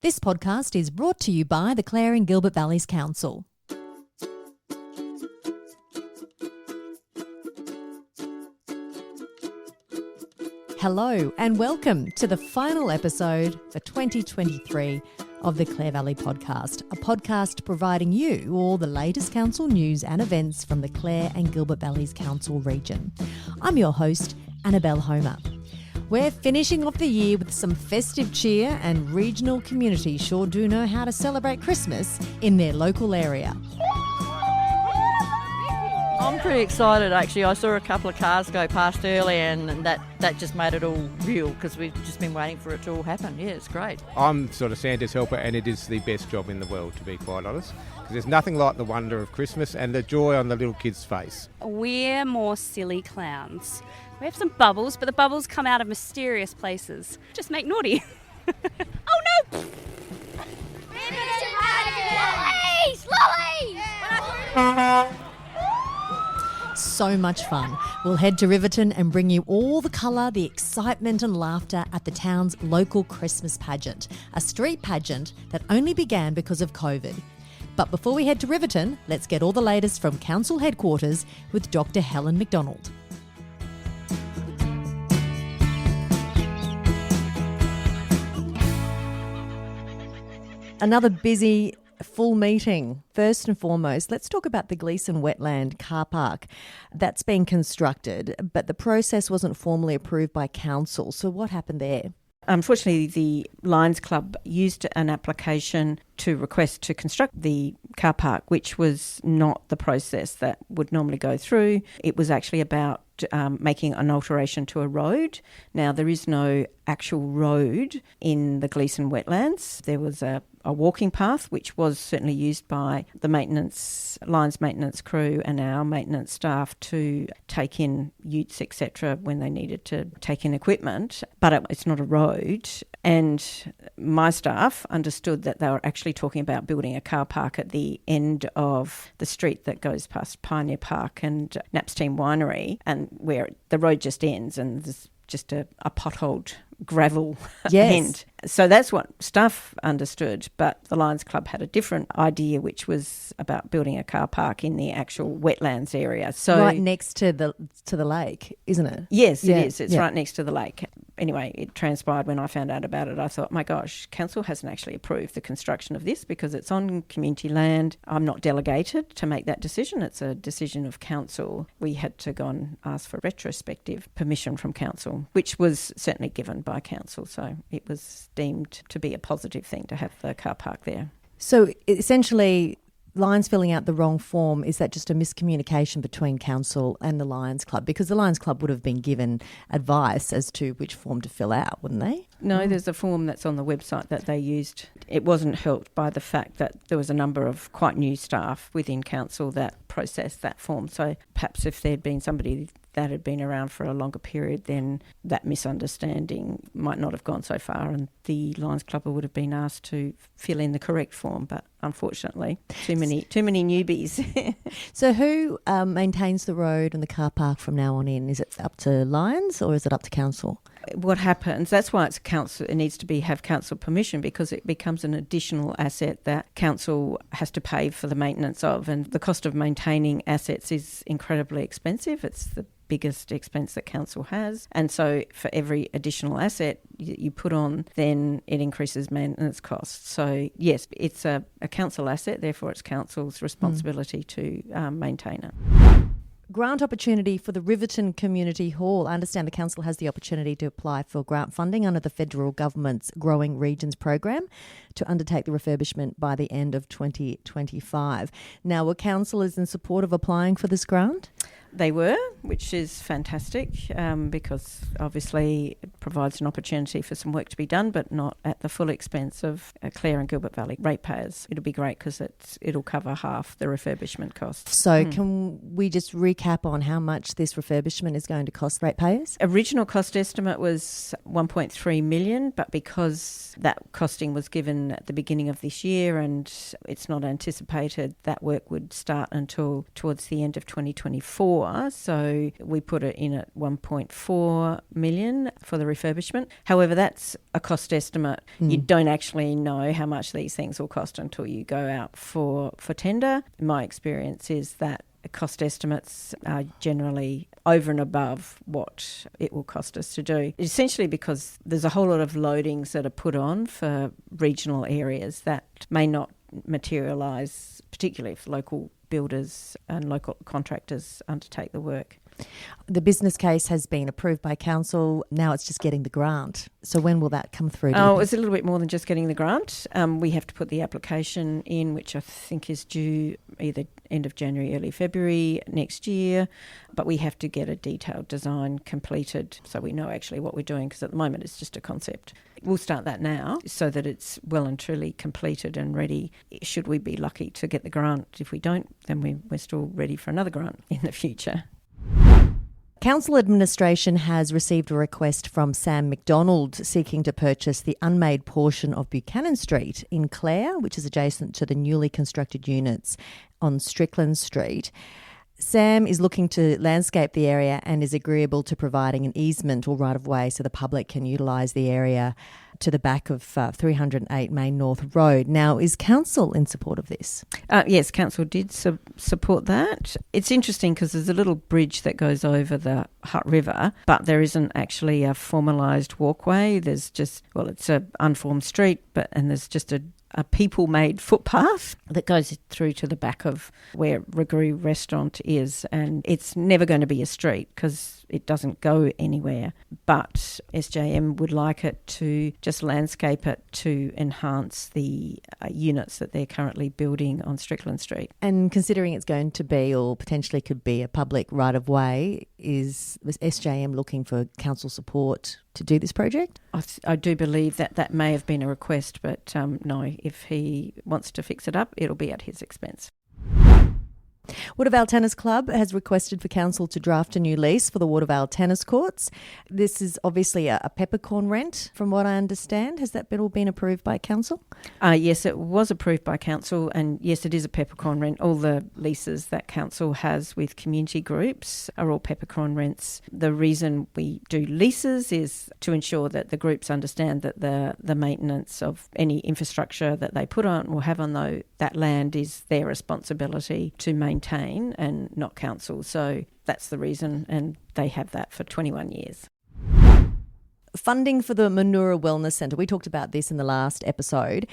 This podcast is brought to you by the Clare and Gilbert Valleys Council. Hello and welcome to the final episode for 2023 of the Clare Valley Podcast, a podcast providing you all the latest council news and events from the Clare and Gilbert Valleys Council region. I'm your host, Annabelle Homer. We're finishing off the year with some festive cheer, and regional communities sure do know how to celebrate Christmas in their local area. I'm pretty excited actually. I saw a couple of cars go past earlier and that just made it all real because we've just been waiting for it to all happen. Yeah, it's great. I'm sort of Santa's helper and it is the best job in the world, to be quite honest. Because there's nothing like the wonder of Christmas and the joy on the little kid's face. We're more silly clowns. We have some bubbles, but the bubbles come out of mysterious places. Just make naughty. Oh no! Lollies! So much fun. We'll head to Riverton and bring you all the colour, the excitement and laughter at the town's local Christmas pageant, a street pageant that only began because of COVID. But before we head to Riverton, let's get all the latest from Council Headquarters with Dr Helen Macdonald. Another busy full meeting. First and foremost, let's talk about the Gleeson Wetland car park that's been constructed, but the process wasn't formally approved by council. So what happened there? Unfortunately, the Lions Club used an application to request to construct the car park, which was not the process that would normally go through. It was actually about making an alteration to a road. Now, there is no actual road in the Gleeson Wetlands. There was a walking path, which was certainly used by the Lions maintenance crew and our maintenance staff to take in utes, etc., when they needed to take in equipment. But it's not a road. And my staff understood that they were actually talking about building a car park at the end of the street that goes past Pioneer Park and Napstein Winery, and where the road just ends and there's just a potholed gravel end. So that's what staff understood, but the Lions Club had a different idea, which was about building a car park in the actual wetlands area. So right next to the lake, isn't it? Yes, it is. It's right next to the lake. Anyway, it transpired when I found out about it. I thought, my gosh, council hasn't actually approved the construction of this because it's on community land. I'm not delegated to make that decision. It's a decision of council. We had to go and ask for retrospective permission from council, which was certainly given by council. So it was deemed to be a positive thing to have the car park there. So essentially, Lions filling out the wrong form, is that just a miscommunication between council and the Lions Club? Because the Lions Club would have been given advice as to which form to fill out, wouldn't they? No, there's a form that's on the website that they used. It wasn't helped by the fact that there was a number of quite new staff within council that processed that form. So perhaps if there'd been somebody that had been around for a longer period, then that misunderstanding might not have gone so far and the Lions Club would have been asked to fill in the correct form. But unfortunately, too many newbies. So who maintains the road and the car park from now on in? Is it up to Lions or is it up to council? What happens, that's why it's council. It needs to have council permission because it becomes an additional asset that council has to pay for the maintenance of, and the cost of maintaining assets is incredibly expensive. It's the biggest expense that council has, and so for every additional asset you put on, then it increases maintenance costs. So yes, it's a council asset, therefore it's council's responsibility to maintain it. Grant opportunity for the Riverton Community Hall. I understand the council has the opportunity to apply for grant funding under the federal government's Growing Regions program to undertake the refurbishment by the end of 2025. Now, were councillors in support of applying for this grant? They were, which is fantastic because obviously it provides an opportunity for some work to be done, but not at the full expense of Clare and Gilbert Valley ratepayers. It'll be great because it'll cover half the refurbishment costs. So can we just recap on how much this refurbishment is going to cost ratepayers? Original cost estimate was $1.3 million, but because that costing was given at the beginning of this year and it's not anticipated that work would start until towards the end of 2024, before, so we put it in at 1.4 million for the refurbishment. However, that's a cost estimate. You don't actually know how much these things will cost until you go out for tender. My experience is that cost estimates are generally over and above what it will cost us to do. Essentially because there's a whole lot of loadings that are put on for regional areas that may not materialise, particularly if local builders and local contractors undertake the work. The business case has been approved by council. Now it's just getting the grant. So when will that come through? It's a little bit more than just getting the grant. We have to put the application in, which I think is due either end of January, early February next year. But we have to get a detailed design completed so we know actually what we're doing, because at the moment it's just a concept. We'll start that now so that it's well and truly completed and ready should we be lucky to get the grant. If we don't, then we're still ready for another grant in the future. Council administration has received a request from Sam Macdonald seeking to purchase the unmade portion of Buchanan Street in Clare, which is adjacent to the newly constructed units on Strickland Street. Sam is looking to landscape the area and is agreeable to providing an easement or right-of-way so the public can utilise the area to the back of 308 Main North Road. Now, is council in support of this? Yes, council did support that. It's interesting because there's a little bridge that goes over the Hutt River, but there isn't actually a formalised walkway. There's just, it's an unformed street, and there's just a people-made footpath that goes through to the back of where Ragoo Restaurant is, and it's never going to be a street because it doesn't go anywhere. But SJM would like it to just landscape it to enhance the units that they're currently building on Strickland Street. And considering it's going to be or potentially could be a public right-of-way, was SJM looking for council support to do this project? I do believe that may have been a request, but no, if he wants to fix it up, it'll be at his expense. Watervale Tennis Club has requested for council to draft a new lease for the Watervale Tennis Courts. This is obviously a peppercorn rent, from what I understand. Has that all been approved by council? Yes, it was approved by council, and yes, it is a peppercorn rent. All the leases that council has with community groups are all peppercorn rents. The reason we do leases is to ensure that the groups understand that the maintenance of any infrastructure that they put on or have on that land is their responsibility to maintain and not council. So that's the reason, and they have that for 21 years. Funding for the Manoora Wellness Centre. We talked about this in the last episode,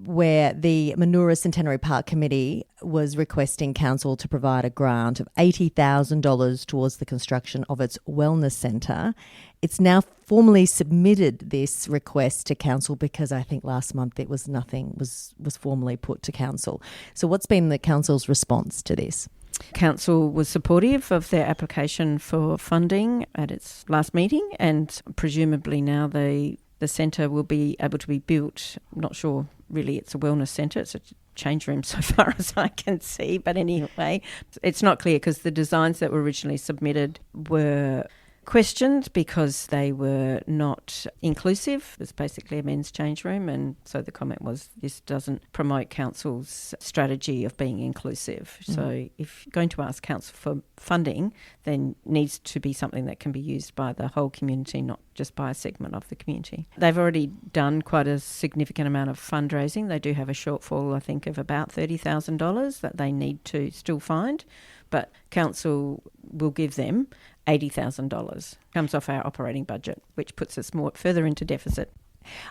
where the Manoora Centenary Park Committee was requesting council to provide a grant of $80,000 towards the construction of its wellness centre. It's now formally submitted this request to council because I think last month nothing was formally put to council. So what's been the council's response to this? Council was supportive of their application for funding at its last meeting, and presumably now the centre will be able to be built. I'm not sure really it's a wellness centre, it's a change room so far as I can see, but anyway, it's not clear because the designs that were originally submitted were questioned because they were not inclusive. It's basically a men's change room, and so the comment was this doesn't promote council's strategy of being inclusive. So if you're going to ask council for funding, then needs to be something that can be used by the whole community, not just by a segment of the community. They've already done quite a significant amount of fundraising. They do have a shortfall, I think, of about $30,000 that they need to still find, but council will give them $80,000. Comes off our operating budget, which puts us further into deficit.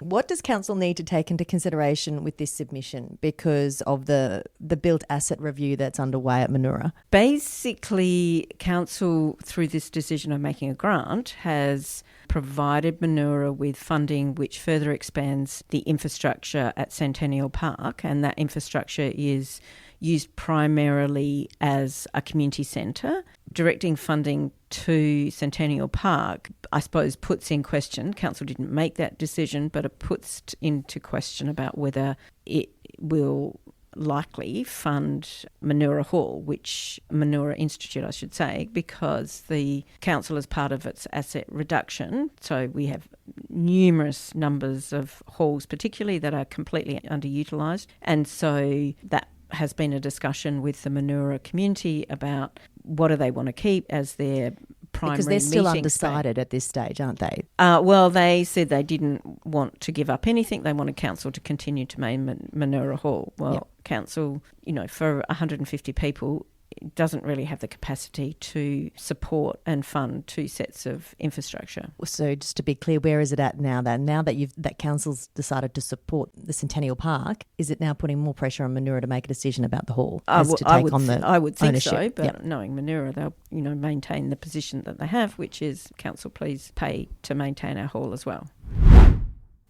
What does council need to take into consideration with this submission because of the built asset review that's underway at Manoora? Basically, council, through this decision of making a grant, has provided Manoora with funding which further expands the infrastructure at Centennial Park, and that infrastructure is used primarily as a community centre. Directing funding to Centennial Park, I suppose, puts in question, council didn't make that decision, but it puts into question about whether it will likely fund Manoora Hall, which Manoora Institute, I should say, because the council is part of its asset reduction. So we have numerous numbers of halls, particularly that are completely underutilised. And so that has been a discussion with the Manoora community about what do they want to keep as their primary because they're still meeting undecided at this stage, aren't they? Well, they said they didn't want to give up anything. They wanted council to continue to maintain Manoora Hall. Well, council, for 150 people, doesn't really have the capacity to support and fund 2 sets of infrastructure. So just to be clear, where is it at now then? Now that that council's decided to support the Centennial Park, is it now putting more pressure on Manoora to make a decision about the hall I would think ownership? so, but knowing Manoora, they'll maintain the position that they have, which is council please pay to maintain our hall as well.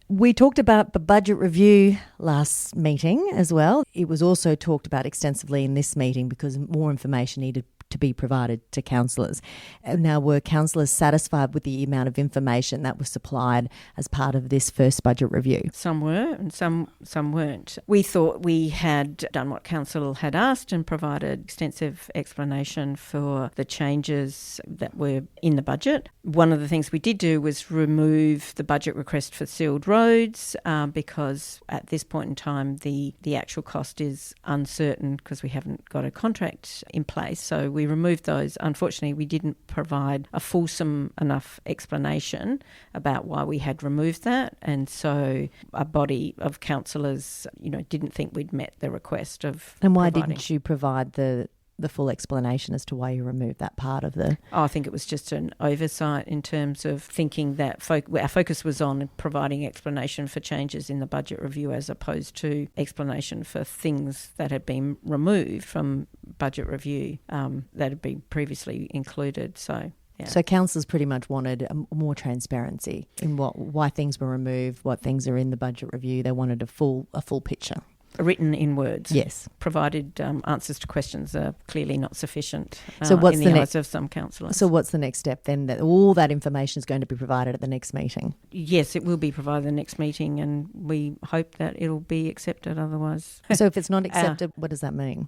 We talked about the budget review last meeting as well. It was also talked about extensively in this meeting because more information needed to be provided to councillors. Now, were councillors satisfied with the amount of information that was supplied as part of this first budget review? Some were and some weren't. We thought we had done what council had asked and provided extensive explanation for the changes that were in the budget. One of the things we did do was remove the budget request for sealed roads because at this point in time the actual cost is uncertain because we haven't got a contract in place. So we removed those. Unfortunately, we didn't provide a fulsome enough explanation about why we had removed that, and so a body of councillors, didn't think we'd met the request of. And why didn't you provide the full explanation as to why you removed that part of the... I think it was just an oversight in terms of thinking that our focus was on providing explanation for changes in the budget review as opposed to explanation for things that had been removed from budget review that had been previously included. So councillors pretty much wanted more transparency in why things were removed, what things are in the budget review. They wanted a full picture. Written in words. Yes. Provided answers to questions are clearly not sufficient so what's in the eyes of some councillors. So what's the next step then? That all that information is going to be provided at the next meeting? Yes, it will be provided at the next meeting and we hope that it'll be accepted otherwise. So if it's not accepted, what does that mean?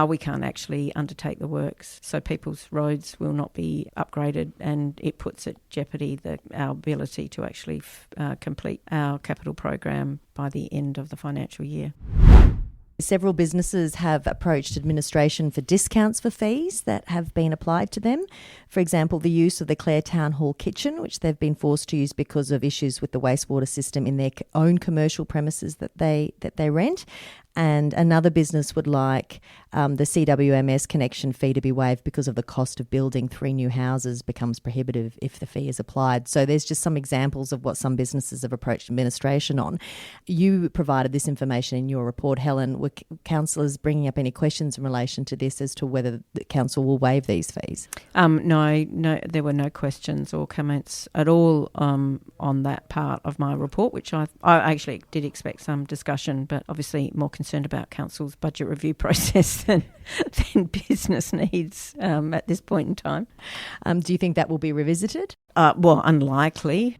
We can't actually undertake the works. So people's roads will not be upgraded and it puts at jeopardy our ability to actually complete our capital program by the end of the financial year. Several businesses have approached administration for discounts for fees that have been applied to them. For example, the use of the Clare Town Hall kitchen, which they've been forced to use because of issues with the wastewater system in their own commercial premises that they rent. And another business would like the CWMS connection fee to be waived because of the cost of building 3 new houses becomes prohibitive if the fee is applied. So there's just some examples of what some businesses have approached administration on. You provided this information in your report, Helen. Were councillors bringing up any questions in relation to this as to whether the council will waive these fees? No, there were no questions or comments at all on that part of my report, which I actually did expect some discussion, but obviously more concerned about council's budget review process than business needs at this point in time. Do you think that will be revisited? Well, unlikely.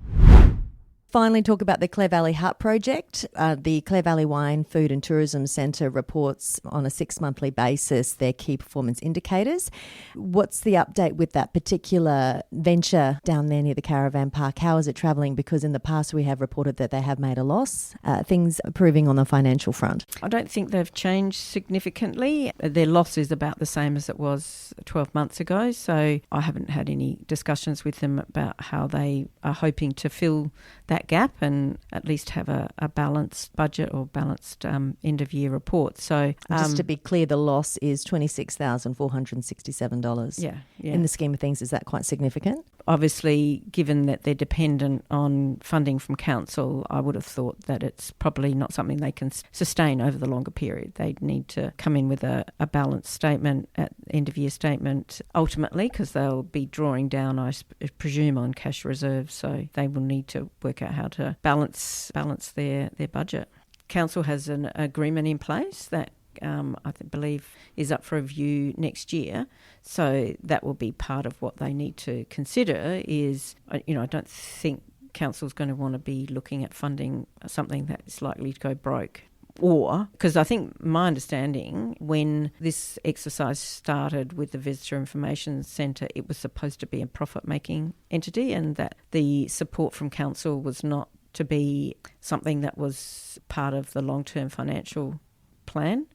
Finally, talk about the Clare Valley Hut project. The Clare Valley Wine, Food and Tourism Centre reports on a 6-monthly basis their key performance indicators. What's the update with that particular venture down there near the caravan park? How is it travelling? Because in the past we have reported that they have made a loss. Things improving on the financial front. I don't think they've changed significantly. Their loss is about the same as it was 12 months ago. So I haven't had any discussions with them about how they are hoping to fill that gap and at least have a balanced budget or balanced end-of-year report. So just to be clear, the loss is $26,467. Yeah. In the scheme of things, is that quite significant? Obviously, given that they're dependent on funding from council, I would have thought that it's probably not something they can sustain over the longer period. They'd need to come in with a balanced statement at end-of-year statement ultimately, because they'll be drawing down, I presume, on cash reserves. So they will need to work out how to balance their budget. Council has an agreement in place that I believe is up for review next year. So that will be part of what they need to consider is, I don't think council's going to want to be looking at funding something that is likely to go broke. Or, because I think my understanding, when this exercise started with the Visitor Information Centre, it was supposed to be a profit-making entity and that the support from council was not to be something that was part of the long-term financial plan.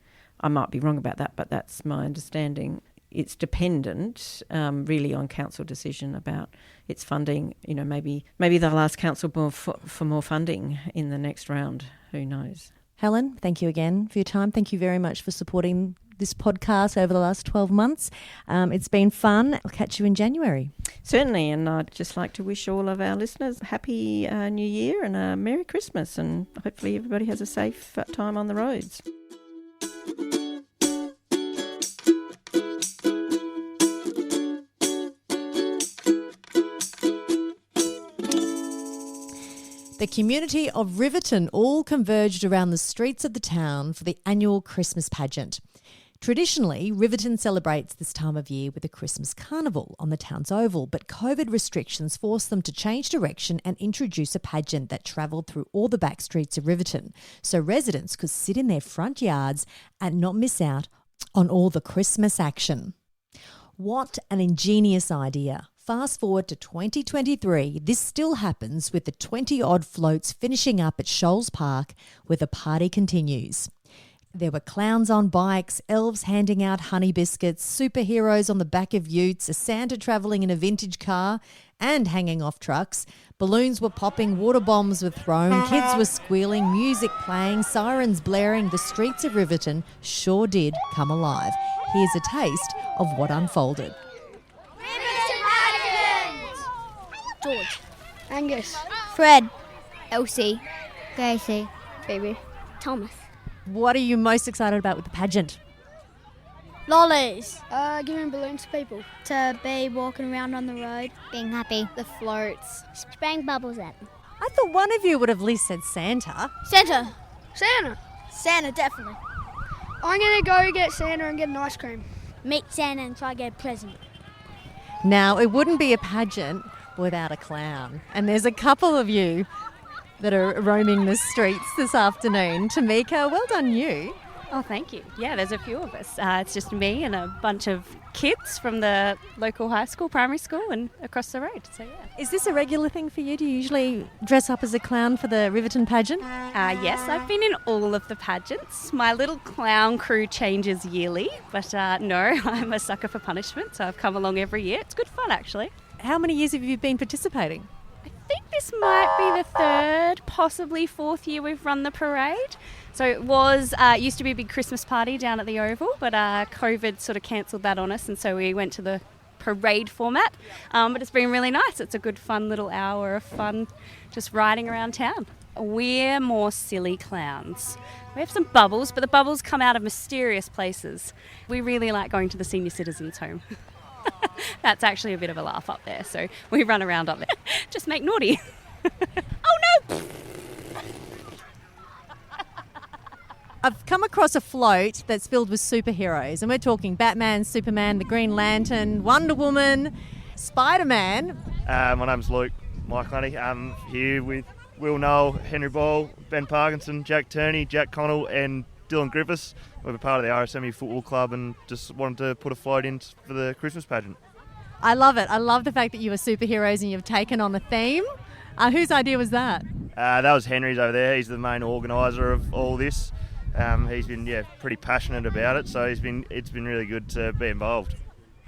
I might be wrong about that, but that's my understanding. It's dependent really on council decision about its funding. You know, maybe they'll ask council for more funding in the next round. Who knows? Helen, thank you again for your time. Thank you very much for supporting this podcast over the last 12 months. It's been fun. I'll catch you in January. Certainly, and I'd just like to wish all of our listeners a happy New Year and a Merry Christmas, and hopefully everybody has a safe time on the roads. The community of Riverton all converged around the streets of the town for the annual Christmas pageant. Traditionally, Riverton celebrates this time of year with a Christmas carnival on the town's oval, but COVID restrictions forced them to change direction and introduce a pageant that travelled through all the back streets of Riverton, so residents could sit in their front yards and not miss out on all the Christmas action. What an ingenious idea. Fast forward to 2023, this still happens with the 20-odd floats finishing up at Sholz Park where the party continues. There were clowns on bikes, elves handing out honey biscuits, superheroes on the back of utes, a Santa travelling in a vintage car and hanging off trucks. Balloons were popping, water bombs were thrown, kids were squealing, music playing, sirens blaring. The streets of Riverton sure did come alive. Here's a taste of what unfolded. George, Angus, Fred, Elsie, Casey, Phoebe, Thomas. What are you most excited about with the pageant? Lollies. Giving balloons to people. To be walking around on the road. Being happy. The floats. Spraying bubbles at them. I thought one of you would have at least said Santa. Santa. Santa, definitely. I'm going to go get Santa and get an ice cream. Meet Santa and try to get a present. Now, it wouldn't be a pageant without a clown. And there's a couple of you that are roaming the streets this afternoon. Tamika, well done you. Oh, thank you. Yeah, there's a few of us. It's just me and a bunch of kids from the local high school, primary school, and across the road. So, yeah. Is this a regular thing for you? Do you usually dress up as a clown for the Riverton pageant? Yes, I've been in all of the pageants. My little clown crew changes yearly, but no, I'm a sucker for punishment, so I've come along every year. It's good fun, actually. How many years have you been participating? I think this might be the third, possibly fourth year we've run the parade. So it used to be a big Christmas party down at the Oval, but COVID sort of cancelled that on us, and so we went to the parade format. But it's been really nice. It's a good, fun little hour of fun just riding around town. We're more silly clowns. We have some bubbles, but the bubbles come out of mysterious places. We really like going to the senior citizens' home. That's actually a bit of a laugh up there, so we run around up there. Just make naughty. Oh no! I've come across a float that's filled with superheroes, and we're talking Batman, Superman, the Green Lantern, Wonder Woman, Spider-Man. My name's Luke Michelani. I'm here with Will Noel, Henry Ball, Ben Parkinson, Jack Turney, Jack Connell and Dylan Griffiths. We're part of the RSMU Football Club and just wanted to put a float in for the Christmas pageant. I love it. I love the fact that you are superheroes and you've taken on a theme. Whose idea was that? That was Henry's over there. He's the main organiser of all this. He's been pretty passionate about it, so it's been really good to be involved.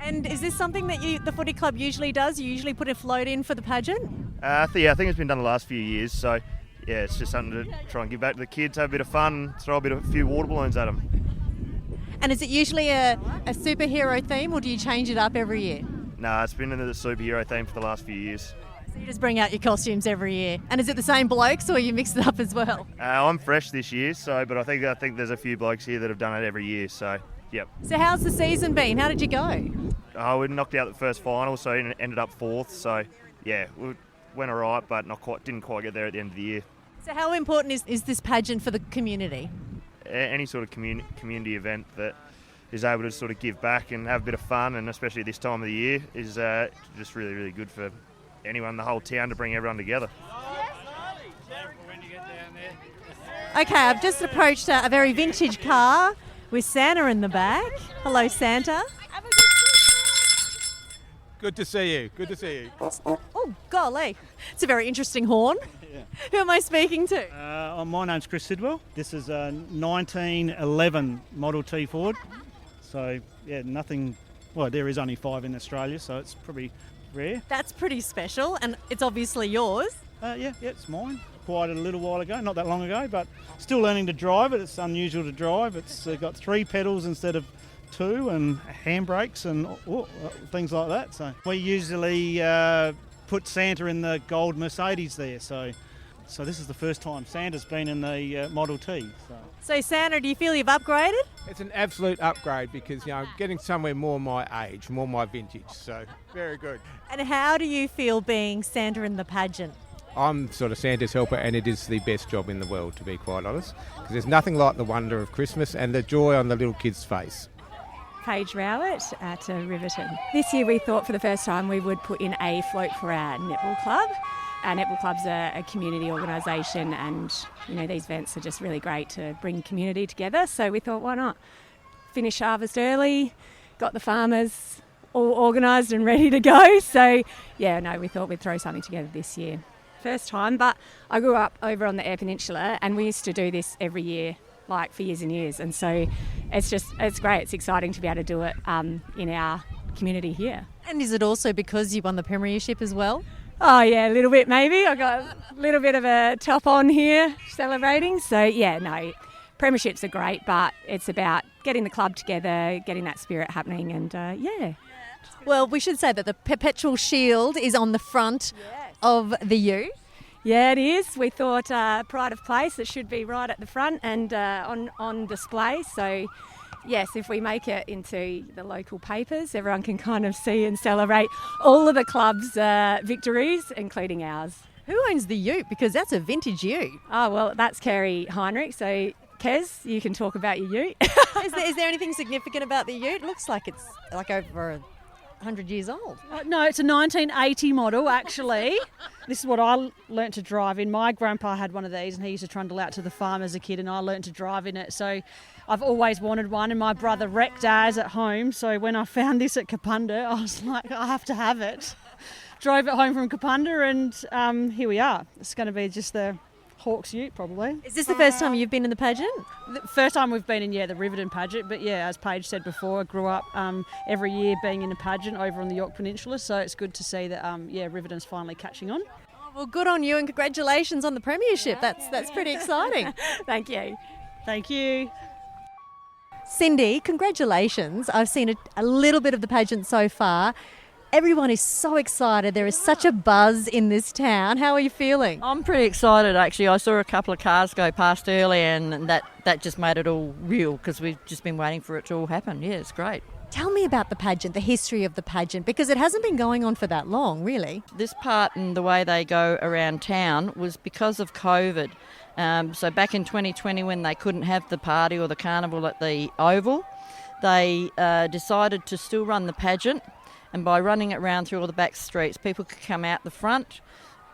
And is this something that the footy club usually does? You usually put a float in for the pageant? I think it's been done the last few years, so yeah, it's just something to try and give back to the kids, have a bit of fun, throw a few water balloons at them. And is it usually a superhero theme, or do you change it up every year? No, it's been in the superhero theme for the last few years. So you just bring out your costumes every year. And is it the same blokes, or you mix it up as well? I'm fresh this year, but I think there's a few blokes here that have done it every year, so yep. So how's the season been? How did you go? We knocked out the first final, so ended up fourth. So yeah, we went all right, but didn't quite get there at the end of the year. So how important is this pageant for the community? Any sort of community event that is able to sort of give back and have a bit of fun, and especially this time of the year, is just really, really good for anyone in the whole town to bring everyone together. Okay, I've just approached a very vintage car with Santa in the back. Hello, Santa. Good to see you. Good to see you. Oh, golly. It's a very interesting horn. Who am I speaking to? My name's Chris Sidwell. This is a 1911 Model T Ford. So, yeah, nothing... Well, there is only 5 in Australia, so it's pretty rare. That's pretty special, and it's obviously yours. Yeah, it's mine. Acquired it a little while ago, not that long ago, but still learning to drive it. It's unusual to drive. It's got 3 pedals instead of 2 and handbrakes and things like that. So we usually put Santa in the gold Mercedes there. So this is the first time Santa's been in the Model T. So Santa, do you feel you've upgraded? It's an absolute upgrade because, getting somewhere more my age, more my vintage. So, very good. And how do you feel being Santa in the pageant? I'm sort of Santa's helper, and it is the best job in the world, to be quite honest, because there's nothing like the wonder of Christmas and the joy on the little kid's face. Paige Rowett at Riverton. This year we thought for the first time we would put in a float for our netball club. Our netball club's a community organisation, and these events are just really great to bring community together. So we thought, why not? Finish harvest early, got the farmers all organised and ready to go. So we thought we'd throw something together this year. First time, but I grew up over on the Eyre Peninsula and we used to do this every year, like for years and years. And so it's great. It's exciting to be able to do it in our community here. And is it also because you won the premiership as well? Oh yeah, a little bit maybe. I got a little bit of a top on here celebrating. So premierships are great, but it's about getting the club together, getting that spirit happening, and Well, we should say that the perpetual shield is on the front of the ute. Yeah, it is. We thought pride of place, it should be right at the front and on display. So yes, if we make it into the local papers, everyone can kind of see and celebrate all of the club's victories, including ours. Who owns the ute? Because that's a vintage ute. Oh, well, that's Kerry Heinrich. So, Kez, you can talk about your ute. Is there anything significant about the ute? It looks like it's like over 100 years old. No, it's a 1980 model, actually. This is what I learnt to drive in. My grandpa had one of these and he used to trundle out to the farm as a kid, and I learnt to drive in it. So I've always wanted one, and my brother wrecked ours at home. So when I found this at Kapunda, I was like, I have to have it. Drove it home from Kapunda, and here we are. It's going to be just the Hawks ute, probably. Is this the first time you've been in the pageant? The first time we've been in, the Riverton pageant. But as Paige said before, I grew up every year being in a pageant over on the York Peninsula. So it's good to see that, Riverton's finally catching on. Oh, well, good on you, and congratulations on the premiership. That's pretty exciting. Thank you. Thank you. Cindy, congratulations. I've seen a little bit of the pageant so far. Everyone is so excited. There is such a buzz in this town. How are you feeling? I'm pretty excited, actually. I saw a couple of cars go past earlier, and that just made it all real because we've just been waiting for it to all happen. Yeah, it's great. Tell me about the pageant, the history of the pageant, because it hasn't been going on for that long, really. This part and the way they go around town was because of COVID. So back in 2020, when they couldn't have the party or the carnival at the Oval, they decided to still run the pageant. And by running it around through all the back streets, people could come out the front,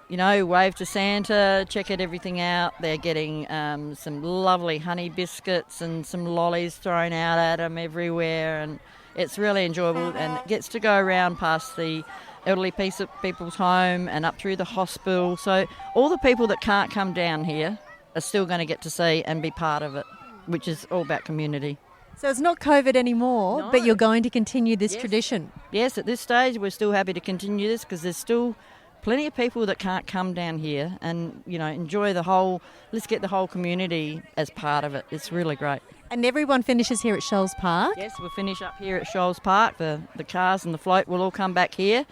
wave to Santa, check everything out. They're getting some lovely honey biscuits and some lollies thrown out at them everywhere. And it's really enjoyable, and it gets to go around past the elderly people's home and up through the hospital. So all the people that can't come down here are still going to get to see and be part of it, which is all about community. So it's not COVID anymore, No. but you're going to continue this tradition. Yes, at this stage we're still happy to continue this because there's still plenty of people that can't come down here and, enjoy let's get the whole community as part of it. It's really great. And everyone finishes here at Sholz Park? Yes, we'll finish up here at Sholz Park. The cars and the float will all come back here.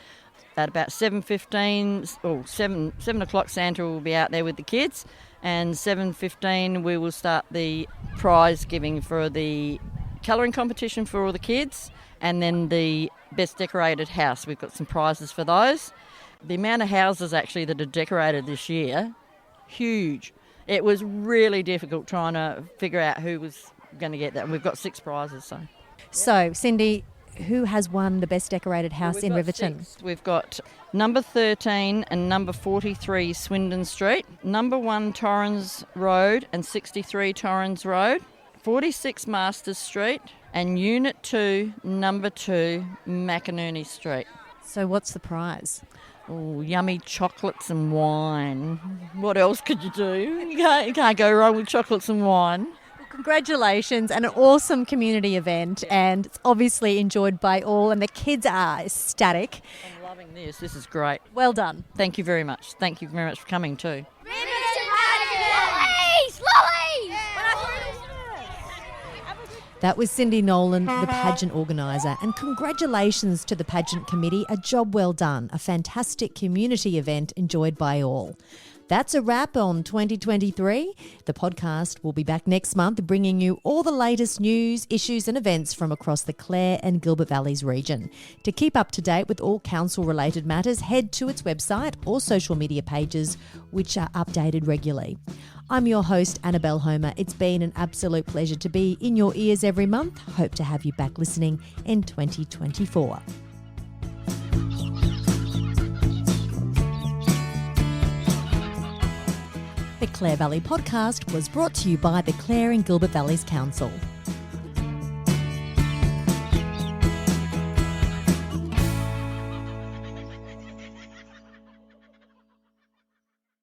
At about 7:15 or 7 o'clock, Santa will be out there with the kids, and 7:15 we will start the prize giving for the colouring competition for all the kids, and then the best decorated house. We've got some prizes for those. The amount of houses actually that are decorated this year, huge. It was really difficult trying to figure out who was going to get that, and we've got 6 prizes. So, Cindy, who has won the best decorated house in Riverton? 6. We've got number 13 and number 43 Swindon Street, number 1 Torrens Road and 63 Torrens Road, 46 Masters Street, and Unit 2, number 2 Macanerney Street. So what's the prize? Oh, yummy chocolates and wine. What else could you do? You can't go wrong with chocolates and wine. Congratulations, and an awesome community event, and it's obviously enjoyed by all, and the kids are ecstatic. I'm loving this. This is great. Well done. Thank you very much. Thank you very much for coming too. That was Cindy Nolan, the pageant organiser, and congratulations to the pageant committee. A job well done, a fantastic community event enjoyed by all. That's a wrap on 2023. The podcast will be back next month, bringing you all the latest news, issues and events from across the Clare and Gilbert Valleys region. To keep up to date with all council-related matters, head to its website or social media pages, which are updated regularly. I'm your host, Annabelle Homer. It's been an absolute pleasure to be in your ears every month. Hope to have you back listening in 2024. The Clare Valley Podcast was brought to you by the Clare and Gilbert Valleys Council.